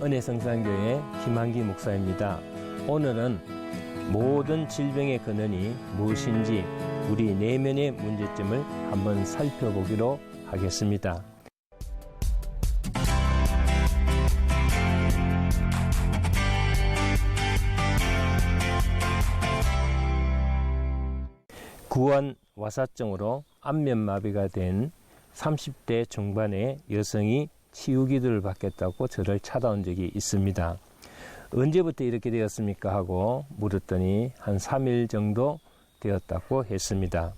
은혜성산교회 김한기 목사입니다. 오늘은 모든 질병의 근원이 무엇인지 우리 내면의 문제점을 한번 살펴보기로 하겠습니다. 구안 와사증으로 안면마비가 된 30대 중반의 여성이 치유기도를 받겠다고 저를 찾아온 적이 있습니다. 언제부터 이렇게 되었습니까? 하고 물었더니 한 3일 정도 되었다고 했습니다.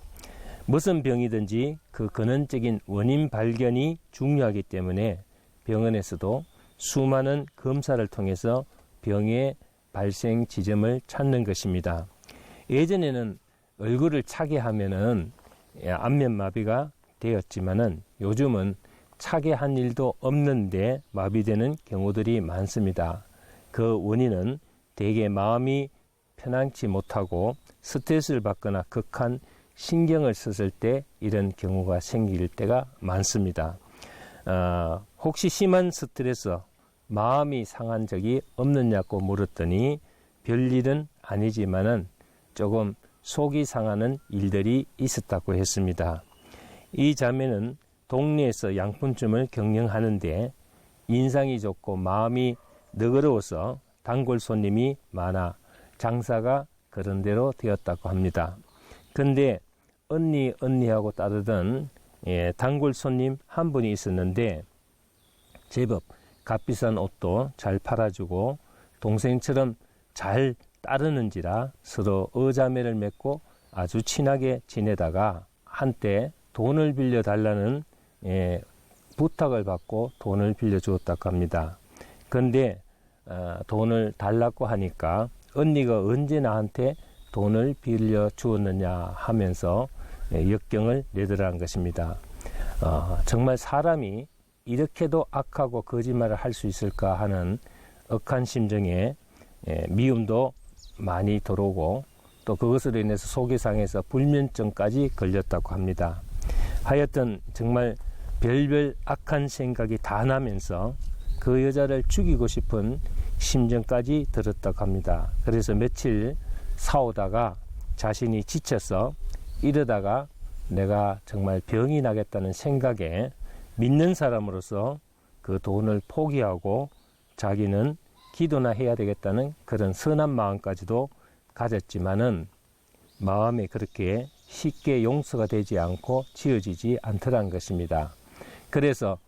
무슨 병이든지 그 근원적인 원인 발견이 중요하기 때문에 병원에서도 수많은 검사를 통해서 병의 발생 지점을 찾는 것입니다. 예전에는 얼굴을 차게 하면은 안면마비가 되었지만은 요즘은 차게 한 일도 없는데 마비되는 경우들이 많습니다. 그 원인은 대개 마음이 편안치 못하고 스트레스를 받거나 극한 신경을 썼을 때 이런 경우가 생길 때가 많습니다. 혹시 심한 스트레스, 마음이 상한 적이 없느냐고 물었더니 별일은 아니지만은 조금 속이 상하는 일들이 있었다고 했습니다. 이 자매는 동네에서 양푼점을 경영하는데 인상이 좋고 마음이 너그러워서 단골 손님이 많아 장사가 그런대로 되었다고 합니다. 근데 언니하고 따르던 단골 손님 한 분이 있었는데 제법 값비싼 옷도 잘 팔아주고 동생처럼 잘 따르는지라 서로 의자매를 맺고 아주 친하게 지내다가 한때 돈을 빌려달라는 부탁을 받고 돈을 빌려주었다고 합니다. 그런데 돈을 달라고 하니까 언니가 언제 나한테 돈을 빌려주었느냐 하면서 역경을 내더라는 것입니다. 정말 사람이 이렇게도 악하고 거짓말을 할 수 있을까 하는 억한 심정에 미움도 많이 들어오고 또 그것으로 인해서 속이 상해서 불면증까지 걸렸다고 합니다. 하여튼 정말 별별 악한 생각이 다 나면서 그 여자를 죽이고 싶은 심정까지 들었다고 합니다. 그래서 며칠 싸우다가 자신이 지쳐서 이러다가 내가 정말 병이 나겠다는 생각에 믿는 사람으로서 그 돈을 포기하고 자기는 기도나 해야 되겠다는 그런 선한 마음까지도 가졌지만은 마음에 그렇게 쉽게 용서가 되지 않고 지어지지 않더란 것입니다. 그래서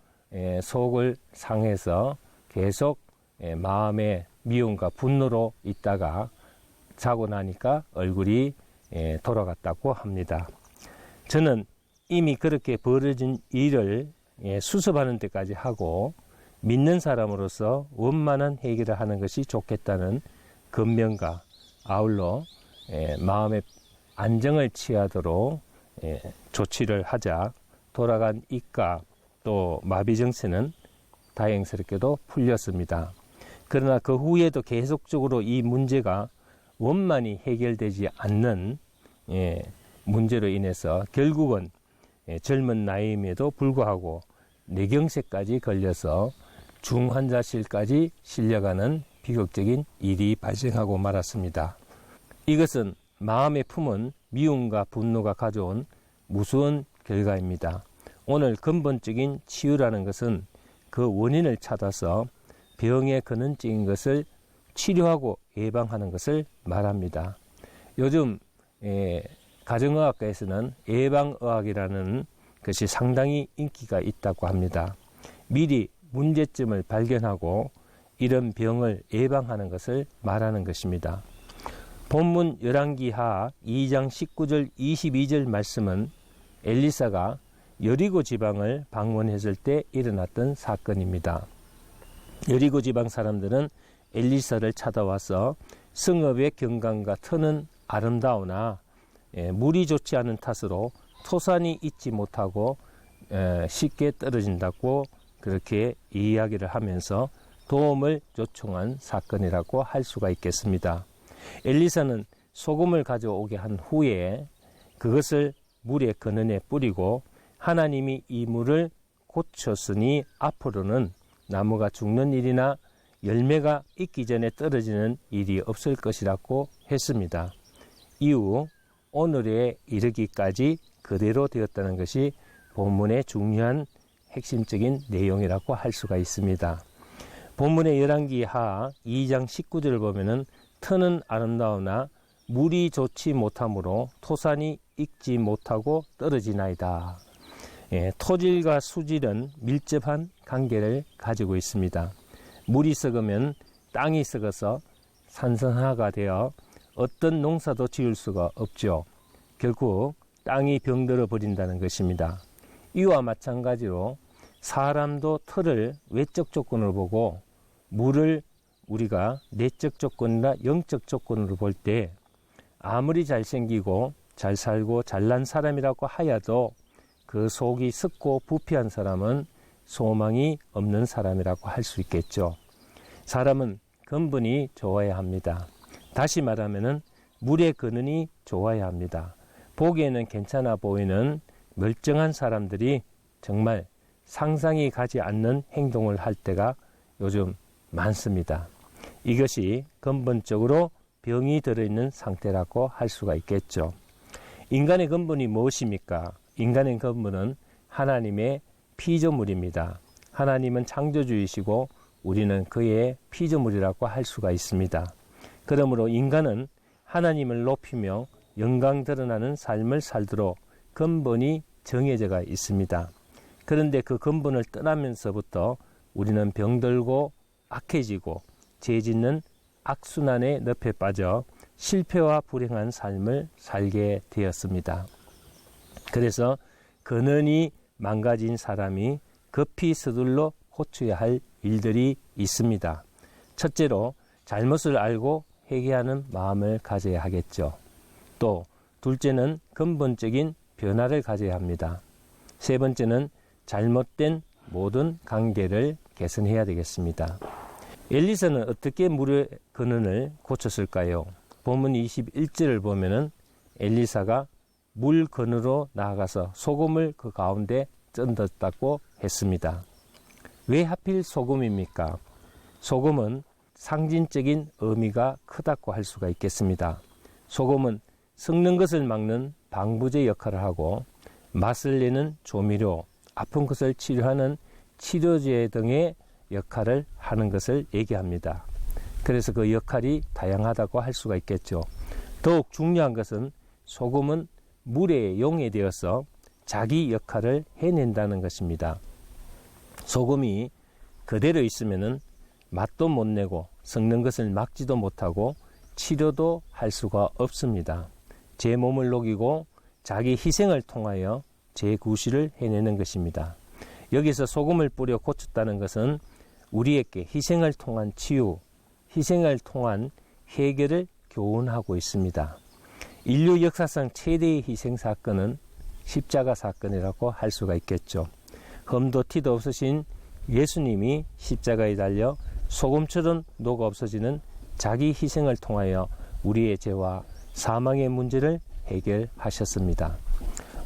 속을 상해서 계속 마음의 미움과 분노로 있다가 자고 나니까 얼굴이 돌아갔다고 합니다. 저는 이미 그렇게 벌어진 일을 수습하는 데까지 하고 믿는 사람으로서 원만한 해결을 하는 것이 좋겠다는 근면과 아울러 마음의 안정을 취하도록 조치를 하자 돌아간 입과 또 마비 증세는 다행스럽게도 풀렸습니다. 그러나 그 후에도 계속적으로 이 문제가 원만히 해결되지 않는 문제로 인해서 결국은 젊은 나이임에도 불구하고 뇌경색까지 걸려서 중환자실까지 실려가는 비극적인 일이 발생하고 말았습니다. 이것은 마음에 품은 미움과 분노가 가져온 무서운 결과입니다. 오늘 근본적인 치유라는 것은 그 원인을 찾아서 병의 근원적인 것을 치료하고 예방하는 것을 말합니다. 요즘 가정의학과에서는 예방의학이라는 것이 상당히 인기가 있다고 합니다. 미리 문제점을 발견하고 이런 병을 예방하는 것을 말하는 것입니다. 본문 열왕기하 2장 19절 22절 말씀은 엘리사가 여리고 지방을 방문했을 때 일어났던 사건입니다. 여리고 지방 사람들은 엘리사를 찾아와서 성읍의 경관과 터는 아름다우나 물이 좋지 않은 탓으로 토산이 있지 못하고 쉽게 떨어진다고 그렇게 이야기를 하면서 도움을 요청한 사건이라고 할 수가 있겠습니다. 엘리사는 소금을 가져오게 한 후에 그것을 물의 근원에 뿌리고 하나님이 이 물을 고쳤으니 앞으로는 나무가 죽는 일이나 열매가 익기 전에 떨어지는 일이 없을 것이라고 했습니다. 이후 오늘에 이르기까지 그대로 되었다는 것이 본문의 중요한 핵심적인 내용이라고 할 수가 있습니다. 본문의 열왕기하 2장 19절을 보면은 터는 아름다우나 물이 좋지 못하므로 토산이 익지 못하고 떨어지나이다. 토질과 수질은 밀접한 관계를 가지고 있습니다. 물이 썩으면 땅이 썩어서 산성화가 되어 어떤 농사도 지을 수가 없죠. 결국 땅이 병들어 버린다는 것입니다. 이와 마찬가지로 사람도 털을 외적 조건으로 보고 물을 우리가 내적 조건이나 영적 조건으로 볼 때 아무리 잘생기고 잘 살고 잘난 사람이라고 하여도 그 속이 썩고 부패한 사람은 소망이 없는 사람이라고 할 수 있겠죠. 사람은 근본이 좋아야 합니다. 다시 말하면은 물의 근원이 좋아야 합니다. 보기에는 괜찮아 보이는 멀쩡한 사람들이 정말 상상이 가지 않는 행동을 할 때가 요즘 많습니다. 이것이 근본적으로 병이 들어있는 상태라고 할 수가 있겠죠. 인간의 근본이 무엇입니까? 인간의 근본은 하나님의 피조물입니다. 하나님은 창조주이시고 우리는 그의 피조물이라고 할 수가 있습니다. 그러므로 인간은 하나님을 높이며 영광 드러나는 삶을 살도록 근본이 정해져 있습니다. 그런데 그 근본을 떠나면서부터 우리는 병들고 악해지고 죄짓는 악순환의 늪에 빠져 실패와 불행한 삶을 살게 되었습니다. 그래서 근원이 망가진 사람이 급히 서둘러 고쳐야 할 일들이 있습니다. 첫째로 잘못을 알고 회개하는 마음을 가져야 하겠죠. 또 둘째는 근본적인 변화를 가져야 합니다. 세 번째는 잘못된 모든 관계를 개선해야 되겠습니다. 엘리사는 어떻게 물의 근원을 고쳤을까요? 본문 21절을 보면은 엘리사가 물 근으로 나아가서 소금을 그 가운데 던졌다고 했습니다. 왜 하필 소금입니까? 소금은 상징적인 의미가 크다고 할 수가 있겠습니다. 소금은 썩는 것을 막는 방부제 역할을 하고 맛을 내는 조미료, 아픈 것을 치료하는 치료제 등의 역할을 하는 것을 얘기합니다. 그래서 그 역할이 다양하다고 할 수가 있겠죠. 더욱 중요한 것은 소금은 물에 용해되어서 자기 역할을 해낸다는 것입니다. 소금이 그대로 있으면은 맛도 못 내고 썩는 것을 막지도 못하고 치료도 할 수가 없습니다. 제 몸을 녹이고 자기 희생을 통하여 제 구실을 해내는 것입니다. 여기서 소금을 뿌려 고쳤다는 것은 우리에게 희생을 통한 치유, 희생을 통한 해결을 교훈하고 있습니다. 인류 역사상 최대의 희생 사건은 십자가 사건이라고 할 수가 있겠죠. 흠도 티도 없으신 예수님이 십자가에 달려 소금처럼 녹아 없어지는 자기 희생을 통하여 우리의 죄와 사망의 문제를 해결하셨습니다.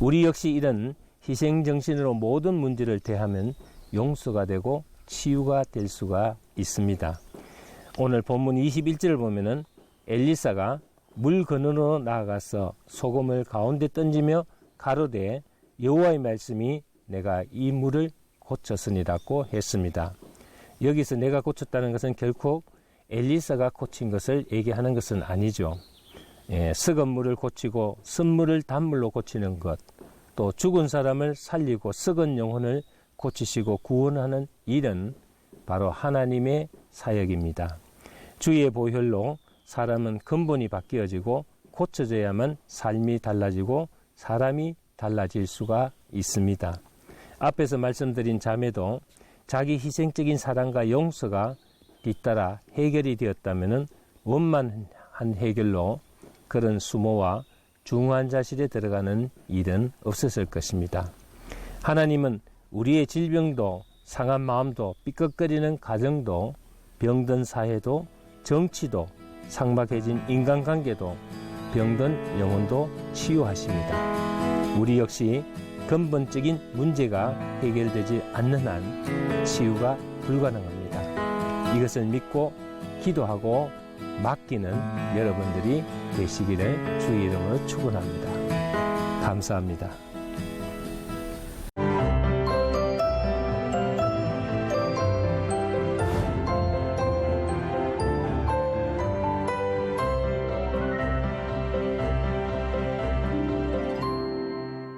우리 역시 이런 희생정신으로 모든 문제를 대하면 용서가 되고 치유가 될 수가 있습니다. 오늘 본문 21절을 보면은 엘리사가 물 근원으로 나아가서 소금을 가운데 던지며 가로되 여호와의 말씀이 내가 이 물을 고쳤으니라고 했습니다. 여기서 내가 고쳤다는 것은 결코 엘리사가 고친 것을 얘기하는 것은 아니죠. 썩은 물을 고치고 쓴물을 단물로 고치는 것, 또 죽은 사람을 살리고 썩은 영혼을 고치시고 구원하는 일은 바로 하나님의 사역입니다. 주의 보혈로 사람은 근본이 바뀌어지고 고쳐져야만 삶이 달라지고 사람이 달라질 수가 있습니다. 앞에서 말씀드린 자매도 자기 희생적인 사랑과 용서가 뒤따라 해결이 되었다면 원만한 해결로 그런 수모와 중환자실에 들어가는 일은 없었을 것입니다. 하나님은 우리의 질병도 상한 마음도 삐걱거리는 가정도 병든 사회도 정치도 삭막해진 인간관계도 병든 영혼도 치유하십니다. 우리 역시 근본적인 문제가 해결되지 않는 한 치유가 불가능합니다. 이것을 믿고 기도하고 맡기는 여러분들이 되시기를 주의 이름으로 축원합니다. 감사합니다.